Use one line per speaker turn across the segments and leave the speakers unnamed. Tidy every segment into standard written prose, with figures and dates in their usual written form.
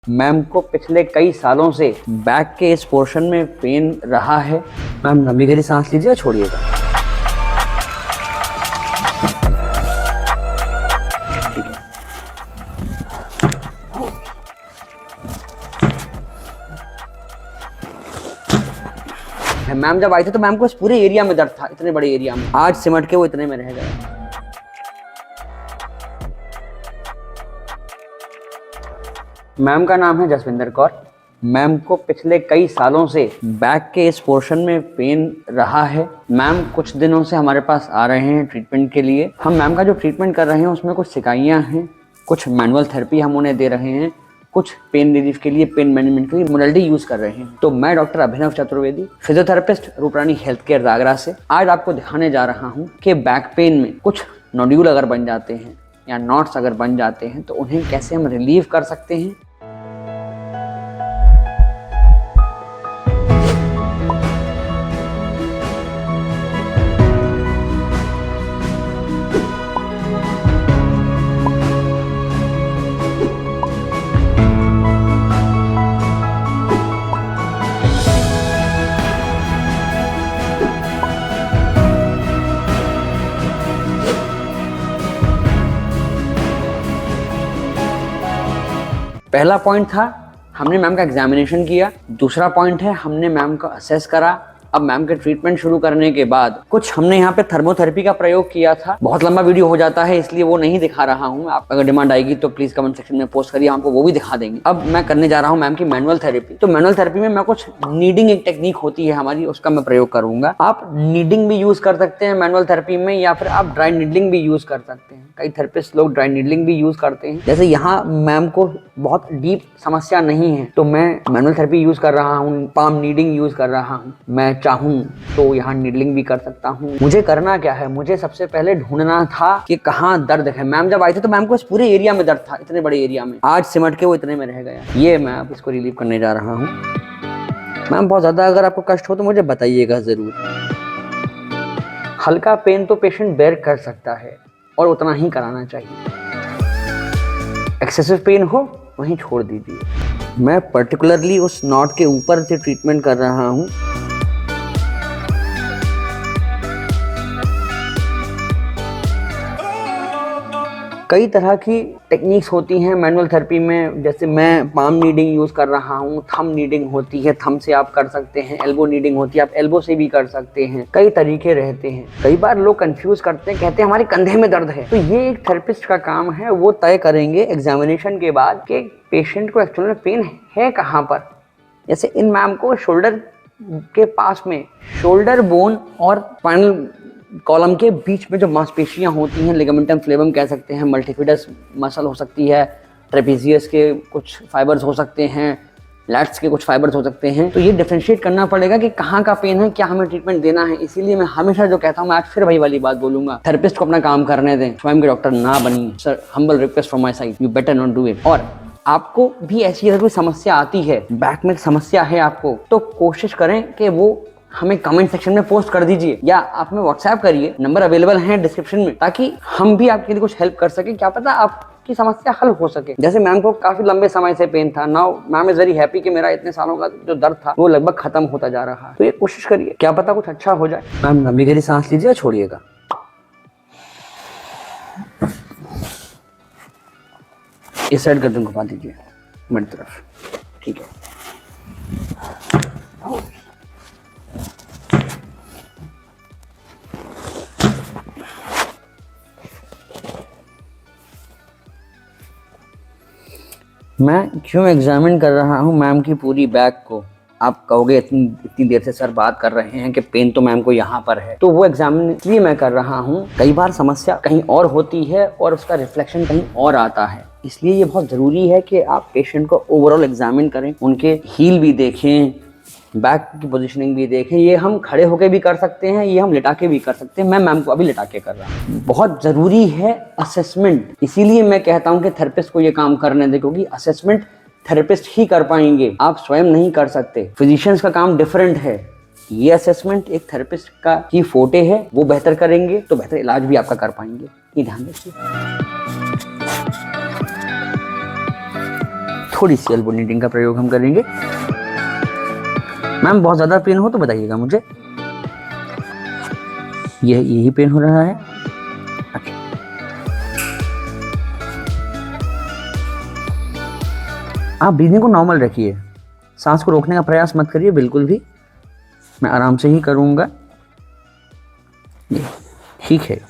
Ma'am को पिछले कई सालों से बैक के इस पोर्शन में पेन रहा है। मैम लंबी गहरी सांस लीजिए और छोड़िएगा। मैम जब आई थी तो मैम को इस पूरे एरिया में दर्द था, इतने बड़े एरिया में। आज सिमट के वो इतने में रह गए। मैम का नाम है जसविंदर कौर। मैम को पिछले कई सालों से बैक के इस पोर्शन में पेन रहा है। मैम कुछ दिनों से हमारे पास आ रहे हैं ट्रीटमेंट के लिए। हम मैम का जो ट्रीटमेंट कर रहे हैं उसमें कुछ सिकाइयाँ हैं, कुछ मैनुअल थेरेपी हम उन्हें दे रहे हैं, कुछ पेन रिलीफ के लिए, पेन मैनेजमेंट के लिए मोडालिटी यूज कर रहे हैं। तो मैं डॉक्टर अभिनव Chaturvedi, physiotherapist, Rooprani health care जागरा से आज आपको दिखाने जा रहा हूँ कि बैक पेन में कुछ नोड्यूल अगर बन जाते हैं या नॉट्स अगर बन जाते हैं तो उन्हें कैसे हम रिलीव कर सकते हैं। पहला पॉइंट था हमने मैम का एग्जामिनेशन किया। दूसरा पॉइंट है हमने मैम को असेस करा। अब मैम के ट्रीटमेंट शुरू करने के बाद कुछ हमने यहाँ पे थर्मोथेरेपी का प्रयोग किया था। बहुत लंबा वीडियो हो जाता है इसलिए वो नहीं दिखा रहा हूँ। आप अगर डिमांड आएगी तो प्लीज कमेंट सेक्शन में पोस्ट करिए, आपको वो भी दिखा देंगे। अब मैं करने जा रहा हूँ मैम की मैनुअल थेरेपी। तो मैनुअल थेरेपी में मैं कुछ नीडिंग एक टेक्निक होती है हमारी, उसका मैं प्रयोग करूंगा। आप नीडिंग भी यूज कर सकते हैं मैनुअल थेरेपी में, या फिर आप ड्राई नीडलिंग भी यूज कर सकते हैं। कई थेरेपिस्ट लोग ड्राई नीडलिंग भी यूज करते हैं। जैसे यहाँ मैम को बहुत डीप समस्या नहीं है तो मैं मैनुअल थेरेपी यूज कर रहा हूँ, पाम नीडिंग यूज कर रहा हूँ। मैं चाहूँ तो यहाँ नीडलिंग भी कर सकता हूँ। मुझे करना क्या है, मुझे सबसे पहले ढूंढना था कि कहाँ दर्द है। मैम जब आई थी तो मैम को इस पूरे एरिया में दर्द था, इतने बड़े एरिया में। आज सिमट के वो इतने में रह गया। ये मैं अब इसको रिलीव करने जा रहा हूँ। मैम बहुत ज्यादा अगर आपको कष्ट हो तो मुझे बताइएगा जरूर। हल्का पेन तो पेशेंट बेयर कर सकता है और उतना ही कराना चाहिए। एक्सेसिव पेन हो वहीं छोड़ दीजिए। मैं पर्टिकुलरली उस नॉट के ऊपर से ट्रीटमेंट कर रहा हूँ। कई तरह की टेक्निक्स होती हैं मैनुअल थेरेपी में। जैसे मैं पाम नीडिंग यूज कर रहा हूँ, थंब नीडिंग होती है, थंब से आप कर सकते हैं। एल्बो नीडिंग होती है, आप एल्बो से भी कर सकते हैं। कई तरीके रहते हैं। कई बार लोग कंफ्यूज करते हैं, कहते हैं हमारे कंधे में दर्द है। तो ये एक थेरेपिस्ट का काम है, वो तय करेंगे एग्जामिनेशन के बाद कि पेशेंट को एक्चुअल में पेन है कहाँ पर। जैसे इन मैम को शोल्डर के पास में, शोल्डर बोन और स्पाइनल कॉलम के बीच में जो मांसपेशियां होती हैं, लिगामेंटम फ्लेवम कह सकते हैं, मल्टीफिडस मसल हो सकती है, ट्रेपेजियस के कुछ फाइबर्स हो सकते हैं, लैट्स के कुछ फाइबर्स हो सकते हैं। तो ये डिफरेंशिएट करना पड़ेगा कि कहाँ का पेन है, क्या हमें ट्रीटमेंट देना है। इसीलिए मैं हमेशा जो कहता हूँ, मैं आज फिर वही वाली बात बोलूंगा, थेरेपिस्ट को अपना काम करने दें, स्वयं के डॉक्टर ना बनिए। Sir, humble request from my side, you better not do it. और आपको भी ऐसी अगर कोई समस्या आती है, बैक में समस्या है आपको, तो कोशिश करें कि वो हमें कमेंट सेक्शन में पोस्ट कर दीजिए या आप हमें व्हाट्सएप करिए। नंबर अवेलेबल है डिस्क्रिप्शन में, ताकि हम भी आपके लिए कुछ हेल्प कर सके। क्या पता आपकी समस्या हल हो सके। जैसे मैम को काफी लंबे समय से पेन था। Now ma'am is very happy कि मेरा इतने सालों का जो दर्द था वो लगभग खत्म होता जा रहा है। तो ये कोशिश करिए, क्या पता कुछ अच्छा हो जाए। मैम लंबी गहरी सांस लीजिए और छोड़िएगा। इस साइड गर्दन घुमा दीजिए मेरी तरफ, ठीक है। मैं क्यों एग्जामिन कर रहा हूँ मैम की पूरी बैक को। आप कहोगे इतनी देर से सर बात कर रहे हैं कि पेन तो मैम को यहाँ पर है। तो वो एग्जामिन इसलिए मैं कर रहा हूँ, कई बार समस्या कहीं और होती है और उसका रिफ्लेक्शन कहीं और आता है। इसलिए ये बहुत ज़रूरी है कि आप पेशेंट को ओवरऑल एग्जामिन करें, उनके हील भी देखें, बैक की पोजीशनिंग भी देखें। ये हम खड़े होके भी कर सकते हैं, ये हम लिटा के भी कर सकते हैं। मैं मैम को अभी लिटा के कर रहा हूँ। बहुत ज़रूरी है असेसमेंट। इसीलिए मैं कहता हूँ कि थेरेपिस्ट को ये काम करने दें, क्योंकि असेसमेंट थेरेपिस्ट ही कर पाएंगे, आप स्वयं नहीं कर सकते। फिजिशियंस का काम डिफरेंट है। ये असेसमेंट एक थेरेपिस्ट का ही फोटे है, वो बेहतर करेंगे तो बेहतर इलाज भी आपका कर पाएंगे। ये ध्यान रखिए। थोड़ी सी एल्बो नीडिंग का प्रयोग हम करेंगे। मैम बहुत ज़्यादा पेन हो तो बताइएगा मुझे। यही पेन हो रहा है। अच्छा। आप ब्रीदिंग को नॉर्मल रखिए, सांस को रोकने का प्रयास मत करिए बिल्कुल भी। मैं आराम से ही करूँगा। ठीक है,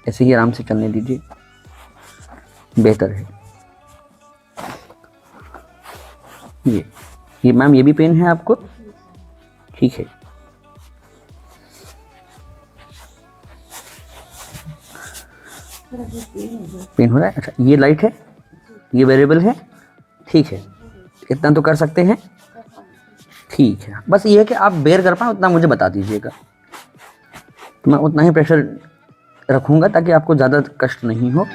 ऐसे ही आराम से चलने दीजिए, बेहतर है। ये मैम ये भी पेन है आपको? ठीक है। पेन हो रहा है? अच्छा, ये लाइट है, ये वेरिएबल है। ठीक है, इतना तो कर सकते हैं। ठीक है, बस ये है कि आप बेयर कर पाएं उतना मुझे बता दीजिएगा, तो मैं उतना ही प्रेशर रखूँगा ताकि आपको ज़्यादा कष्ट नहीं हो।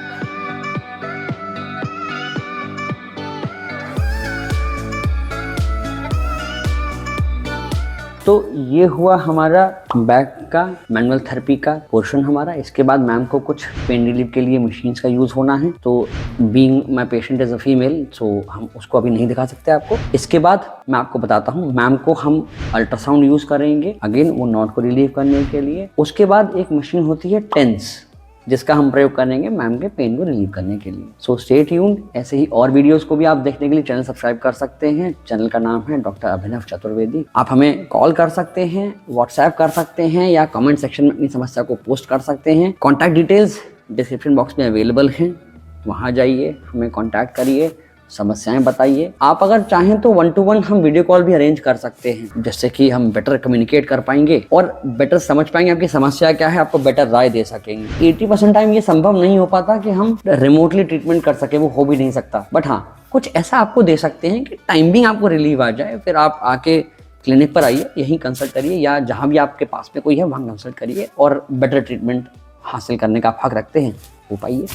तो ये हुआ हमारा बैक का मैनुअल थेरेपी का पोर्शन हमारा। इसके बाद मैम को कुछ पेन रिलीफ के लिए मशीन्स का यूज़ होना है, तो being my patient as a female, so हम उसको अभी नहीं दिखा सकते आपको। इसके बाद मैं आपको बताता हूँ, मैम को हम अल्ट्रासाउंड यूज़ करेंगे अगेन वो नॉट को रिलीव करने के लिए। उसके बाद एक मशीन होती है टेंस, जिसका हम प्रयोग करेंगे मैम के पेन को रिलीव करने के लिए। So stay tuned. ऐसे ही और वीडियोस को भी आप देखने के लिए चैनल सब्सक्राइब कर सकते हैं। चैनल का नाम है डॉक्टर अभिनव चतुर्वेदी। आप हमें कॉल कर सकते हैं, व्हाट्सएप कर सकते हैं, या कमेंट सेक्शन में अपनी समस्या को पोस्ट कर सकते हैं। कॉन्टैक्ट डिटेल्स डिस्क्रिप्शन बॉक्स में अवेलेबल हैं, वहाँ जाइए, हमें कॉन्टैक्ट करिए, समस्याएं बताइए। आप अगर चाहें तो 1-to-1 हम वीडियो कॉल भी अरेंज कर सकते हैं, जिससे कि हम बेटर कम्युनिकेट कर पाएंगे और बेटर समझ पाएंगे आपकी समस्या क्या है, आपको बेटर राय दे सकेंगे। 80% टाइम ये संभव नहीं हो पाता कि हम रिमोटली ट्रीटमेंट कर सके, वो हो भी नहीं सकता, बट हाँ कुछ ऐसा आपको दे सकते हैं कि टाइमिंग आपको रिलीव आ जाए। फिर आप आके क्लिनिक पर आइए, यहीं कंसल्ट करिए, या जहाँ भी आपके पास में कोई है वहाँ कंसल्ट करिए और बेटर ट्रीटमेंट हासिल करने का आप हक रखते हैं, हो पाइए।